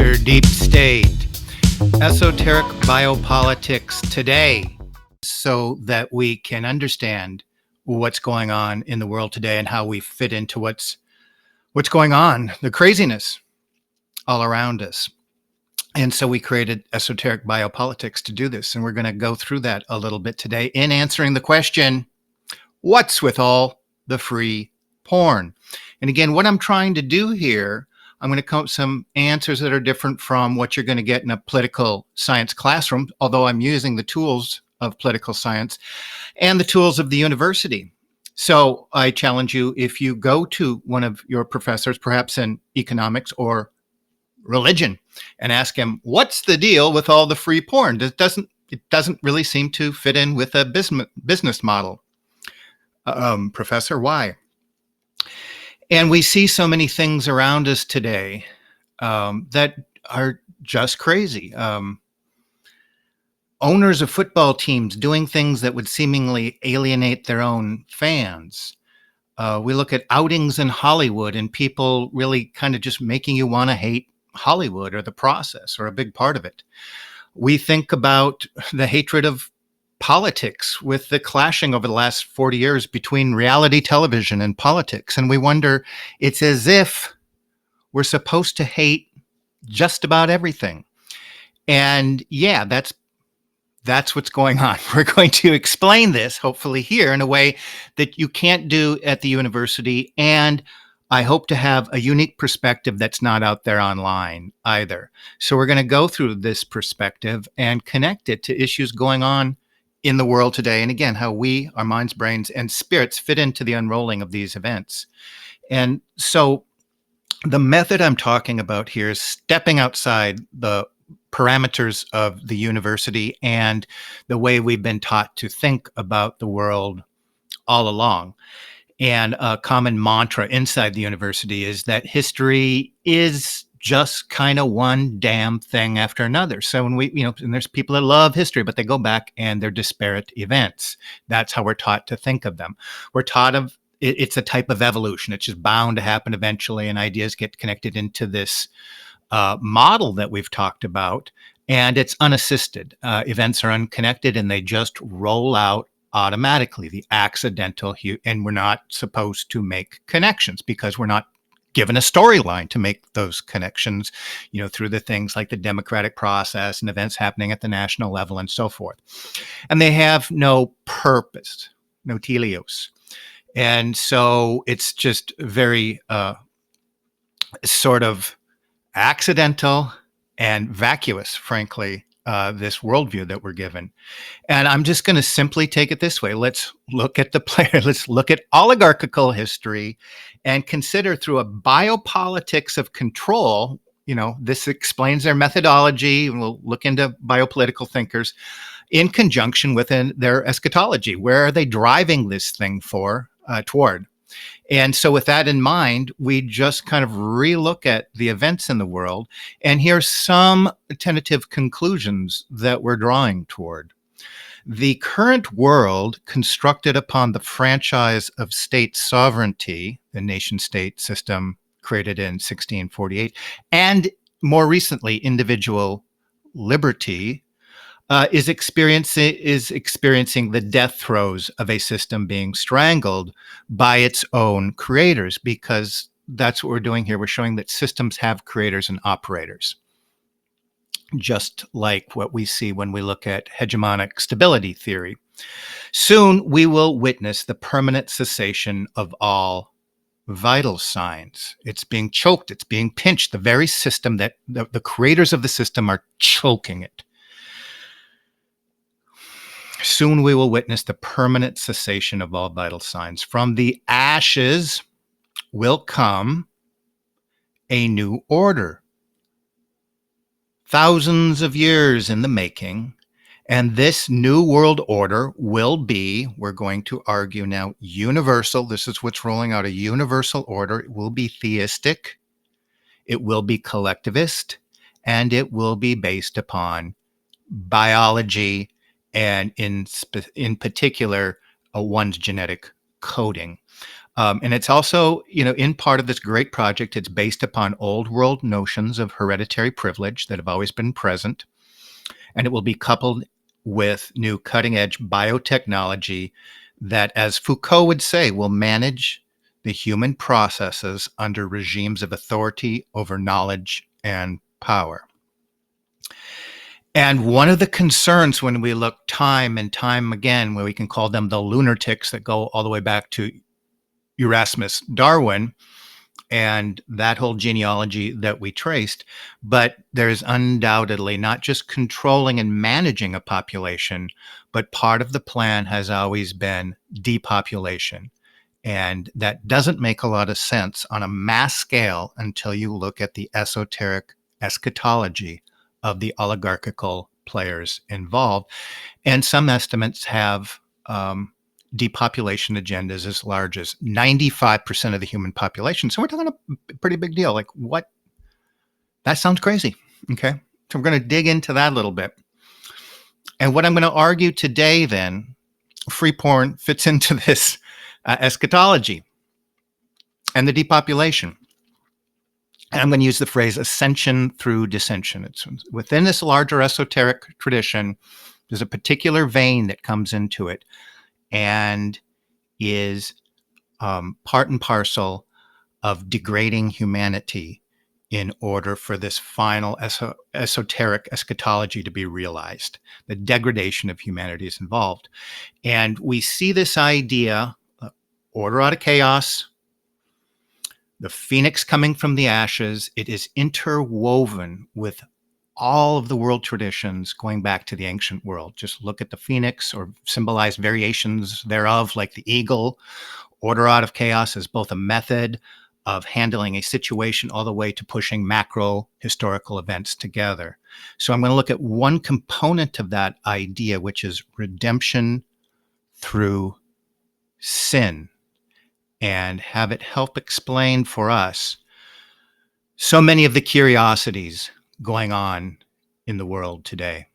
Mr. Deep State. Esoteric biopolitics today, so that we can understand what's going on in the world today and how we fit into what's going on, the craziness all around us. And so we created Esoteric Biopolitics to do this. And we're going to go through that a little bit today in answering the question, what's with all the free porn? And again, what I'm trying to do here, I'm going to come up with some answers that are different from what you're going to get in a political science classroom, although I'm using the tools of political science and the tools of the university. So I challenge you, if you go to one of your professors, perhaps in economics or religion, and ask him, what's the deal with all the free porn? It doesn't really seem to fit in with a business model. Professor, why? And we see so many things around us today that are just crazy. Owners of football teams doing things that would seemingly alienate their own fans. We look at outings in Hollywood and people really kind of just making you want to hate Hollywood or the process or a big part of it. We think about the hatred of politics with the clashing over the last 40 years between reality television and politics. And we wonder, it's as if we're supposed to hate just about everything. And yeah, that's what's going on. We're going to explain this, hopefully here, in a way that you can't do at the university. And I hope to have a unique perspective that's not out there online either. So we're going to go through this perspective and connect it to issues going on in the world today. And again, how we, our minds, brains, and spirits fit into the unrolling of these events. And so the method I'm talking about here is stepping outside the parameters of the university and the way we've been taught to think about the world all along. And a common mantra inside the university is that history is just kind of one damn thing after another. So when we, and there's people that love history, but they go back and they're disparate events. That's how we're taught to think of them. We're taught of it's a type of evolution. It's just bound to happen eventually, and ideas get connected into this model that we've talked about, and it's unassisted. Events are unconnected, and they just roll out automatically, the accidental, and we're not supposed to make connections because we're not given a storyline to make those connections, through the things like the democratic process and events happening at the national level and so forth. And they have no purpose, no teleos. And so it's just very sort of accidental and vacuous, frankly, this worldview that we're given. And I'm just going to simply take it this way. Let's look at the player. Let's look at oligarchical history and consider through a biopolitics of control. This explains their methodology. And we'll look into biopolitical thinkers in conjunction with their eschatology. Where are they driving this thing toward? And so with that in mind, we just kind of relook at the events in the world. And here's some tentative conclusions that we're drawing toward. The current world, constructed upon the franchise of state sovereignty, the nation-state system created in 1648, and more recently, individual liberty, is experiencing the death throes of a system being strangled by its own creators, because that's what we're doing here. We're showing that systems have creators and operators, just like what we see when we look at hegemonic stability theory. Soon we will witness the permanent cessation of all vital signs. It's being choked. It's being pinched. The very system that the creators of the system are choking it. Soon we will witness the permanent cessation of all vital signs. From the ashes will come a new order. Thousands of years in the making. And this new world order will be, we're going to argue now, universal. This is what's rolling out, a universal order. It will be theistic. It will be collectivist. And it will be based upon biology, and in particular, one's genetic coding. And it's also, in part of this great project, it's based upon old world notions of hereditary privilege that have always been present. And it will be coupled with new cutting edge biotechnology that, as Foucault would say, will manage the human processes under regimes of authority over knowledge and power. And one of the concerns when we look time and time again, where we can call them the lunatics that go all the way back to Erasmus Darwin and that whole genealogy that we traced, but there's undoubtedly not just controlling and managing a population, but part of the plan has always been depopulation. And that doesn't make a lot of sense on a mass scale until you look at the esoteric eschatology of the oligarchical players involved. And some estimates have depopulation agendas as large as 95% of the human population. So we're talking a pretty big deal. Like, what? That sounds crazy. Okay. So we're going to dig into that a little bit. And what I'm going to argue today, then, free porn fits into this eschatology and the depopulation. And I'm going to use the phrase ascension through dissension. It's within this larger esoteric tradition, there's a particular vein that comes into it and is part and parcel of degrading humanity in order for this final esoteric eschatology to be realized. The degradation of humanity is involved. And we see this idea, order out of chaos, the phoenix coming from the ashes. It is interwoven with all of the world traditions going back to the ancient world. Just look at the phoenix or symbolize variations thereof, like the eagle. Order out of chaos is both a method of handling a situation all the way to pushing macro historical events together. So I'm going to look at one component of that idea, which is redemption through sin, and have it help explain for us so many of the curiosities going on in the world today.